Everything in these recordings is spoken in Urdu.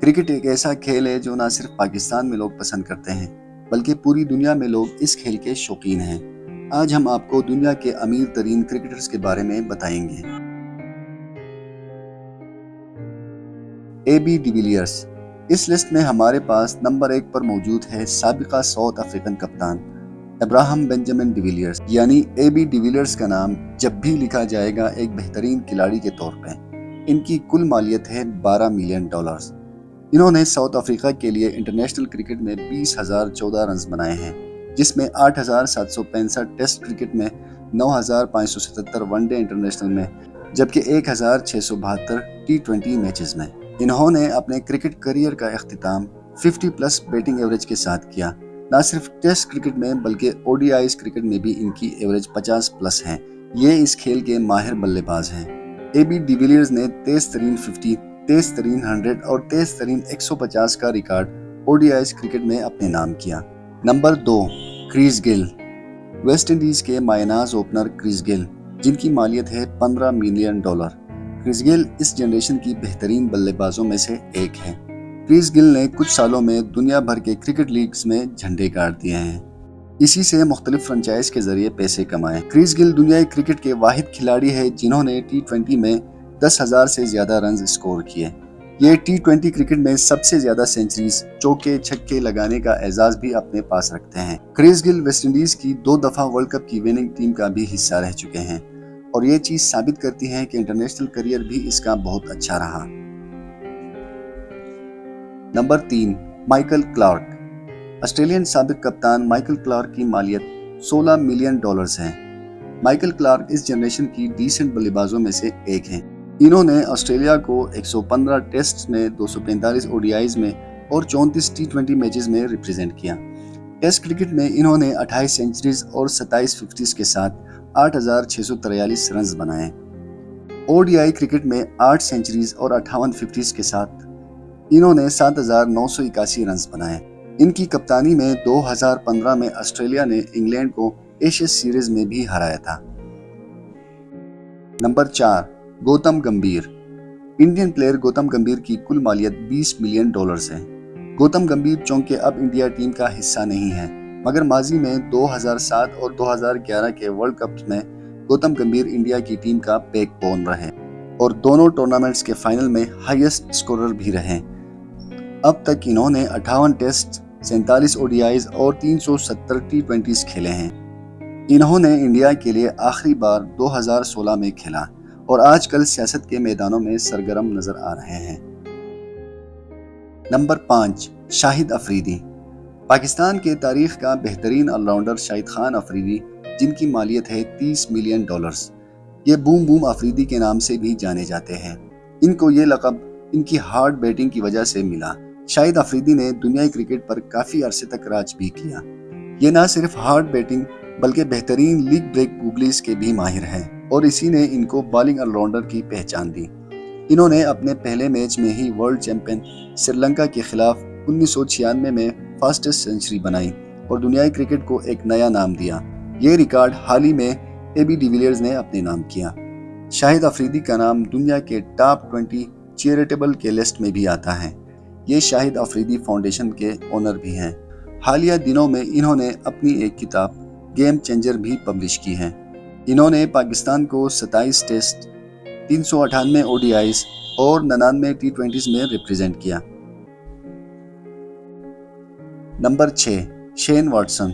کرکٹ ایک ایسا کھیل ہے جو نہ صرف پاکستان میں لوگ پسند کرتے ہیں بلکہ پوری دنیا میں لوگ اس کھیل کے شوقین ہیں۔ آج ہم آپ کو دنیا کے امیر ترین کرکٹرز کے بارے میں بتائیں گے۔ اے بی ڈی ویلیئرز۔ اس لسٹ میں ہمارے پاس نمبر 1 پر موجود ہے سابقہ ساؤتھ افریقن کپتان ابراہم بنجامن ڈی ویلیئرز، یعنی اے بی ڈی ویلیئرز کا نام جب بھی لکھا جائے گا ایک بہترین کھلاڑی کے طور پہ۔ ان کی کل مالیت ہے $12 ملین۔ انہوں نے ساؤتھ افریقہ کے لیے انٹرنیشنل کرکٹ میں 20,014 رنز بنائے ہیں، جس میں 8,765 ٹیسٹ کرکٹ میں، 9,577 ون ڈے انٹرنیشنل میں، جبکہ 1,672 T20 میچز میں۔ انہوں نے اپنے کرکٹ کیریئر کا اختتام 50+ بیٹنگ ایوریج کے ساتھ کیا۔ نہ صرف ٹیسٹ کرکٹ میں بلکہ ODIs کرکٹ میں بھی ان کی ایوریج 50+ ہے۔ یہ اس کھیل کے ماہر بلے باز ہیں۔ اے بی ڈی ویلیئرز نے تیز ترین 50، تیز ترین 100 اور تیز ترین 150 کا ریکارڈ ODIs کرکٹ میں اپنے نام کیا۔ نمبر 2، کرس گیل۔ ویسٹ انڈیز کے مایہ ناز اوپنر کرس گیل، جن کی مالیت ہے $15 ملین۔ کرس گیل اس جنریشن کی بہترین بلے بازوں میں سے ایک ہے۔ کرس گیل نے کچھ سالوں میں دنیا بھر کے کرکٹ لیگز میں جھنڈے گاڑ دیے ہیں۔ اسی سے مختلف فرنچائز کے ذریعے پیسے کمائے۔ کرس گیل دنیائی کرکٹ کے واحد کھلاڑی ہے جنہوں نے T20 میں 10,000 سے زیادہ رنز اسکور کیے۔ یہ T20 کرکٹ میں سب سے زیادہ سینچریز، چوکے چھکے لگانے کا اعزاز بھی اپنے پاس رکھتے ہیں۔ کرس گیل ویسٹ انڈیز کی 2 دفعہ ورلڈ کپ کی وننگ ٹیم کا بھی حصہ رہ چکے ہیں، اور یہ چیز ثابت کرتی ہے کہ انٹرنیشنل کیریئر بھی اس کا بہت اچھا رہا۔ Number 3، Michael Clarke. آسٹریلین سابق کپتان مائیکل کلارک کی مالیت $16 ملین ہے۔ مائیکل کلارک اس جنریشن کی ڈیسنٹ بلے بازوں میں سے ایک ہیں۔ انہوں نے آسٹریلیا کو 115 ٹیسٹ میں، 245 ODIs میں اور 34 T20 میچز میں ریپرزینٹ کیا۔ ٹیسٹ کرکٹ میں انہوں نے 28 سینچریز اور 27 50s کے ساتھ 8,643 رنز بنائے۔ ODI کرکٹ میں 8 سینچریز اور 58 50s کے ساتھ انہوں نے 7,981 رنز بنائے۔ ان کی کپتانی میں 2015 میں آسٹریلیا نے انگلینڈ کو ایشیز سیریز میں بھی ہرایا تھا۔ Number 4، Gautam Gambhir. Indian player Gautam Gambhir کی کل مالیت $20 ملین ہے۔ گوتم گمبھیر چونکہ اب انڈیا ٹیم کا حصہ نہیں ہے، مگر ماضی میں 2007 اور 2011 کے ورلڈ کپس میں گوتم گمبھیر انڈیا کی ٹیم کا بیک بون رہے اور دونوں ٹورنامنٹس کے فائنل میں ہائیسٹ اسکورر بھی رہے۔ اب تک انہوں نے 58 ٹیسٹ، 47 ODIs اور 370 T20s کھیلے ہیں۔ انہوں نے انڈیا کے لیے آخری بار 2016 میں کھیلا اور آج کل سیاست کے میدانوں میں سرگرم نظر آ رہے ہیں۔ نمبر 5، شاہد افریدی۔ پاکستان کے تاریخ کا بہترین آل راؤنڈر شاہد خان افریدی، جن کی مالیت ہے $30 ملین۔ یہ بوم بوم افریدی کے نام سے بھی جانے جاتے ہیں۔ ان کو یہ لقب ان کی ہارڈ بیٹنگ کی وجہ سے ملا۔ شاہد افریدی نے دنیائی کرکٹ پر کافی عرصے تک راج بھی کیا۔ یہ نہ صرف ہارڈ بیٹنگ بلکہ بہترین لیگ بریک گوگلیز کے بھی ماہر ہیں، اور اسی نے ان کو بالنگ آل راؤنڈر کی پہچان دی۔ انہوں نے اپنے پہلے میچ میں ہی ورلڈ چیمپئن سری لنکا کے خلاف 1996 میں فاسٹسٹ سینچری بنائی اور دنیائی کرکٹ کو ایک نیا نام دیا۔ یہ ریکارڈ حال ہی میں اے بی ڈی ویلیئرز نے اپنے نام کیا۔ شاہد افریدی کا نام دنیا کے ٹاپ 20 چیریٹیبل کے لسٹ میں بھی آتا ہے۔ یہ شاہد افریدی فاؤنڈیشن کے اونر بھی ہیں۔ حالیہ دنوں میں انہوں نے اپنی ایک کتاب گیم چینجر بھی پبلش کی ہے۔ انہوں نے پاکستان کو 27 ٹیسٹ، 398 ODIs اور 99 T20s میں ریپرزینٹ کیا۔ Number 6، Shane Watson.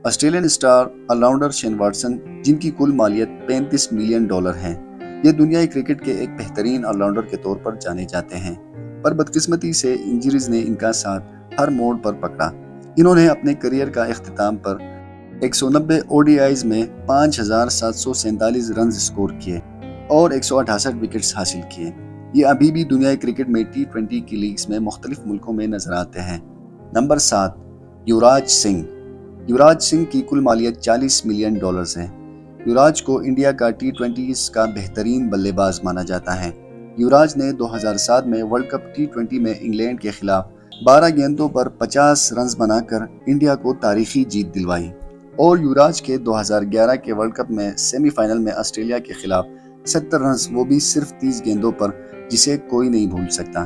Australian star all rounder Shane Watson, جن کی کل مالیت $35 ملین ہے، یہ دنیائی کرکٹ کے ایک بہترین آل راؤنڈر کے طور پر جانے جاتے ہیں، پر بدقسمتی سے انجریز نے ان کا ساتھ ہر موڑ پر پکڑا۔ انہوں نے اپنے کیریئر کا اختتام پر 190 ODIs میں 5,747 رنز اسکور کیے اور 168 وکٹس حاصل کیے۔ یہ ابھی بھی دنیائی کرکٹ میں T20 کی لیگز میں مختلف ملکوں میں نظر آتے ہیں۔ نمبر 7، یوراج سنگھ۔ یوراج سنگھ کی کل مالیت $40 ملین ہے۔ یوراج کو انڈیا کا T20s کا بہترین بلے باز مانا جاتا ہے۔ یوراج نے 2007 میں ورلڈ کپ T20 میں انگلینڈ کے خلاف 12 گیندوں پر 50 رنز بنا کر انڈیا کو تاریخی جیت دلوائی، اور یوراج کے 2011 کے ورلڈ کپ میں سیمی فائنل میں آسٹریلیا کے خلاف 70 رنز، وہ بھی صرف 30 گیندوں پر، جسے کوئی نہیں بھول سکتا۔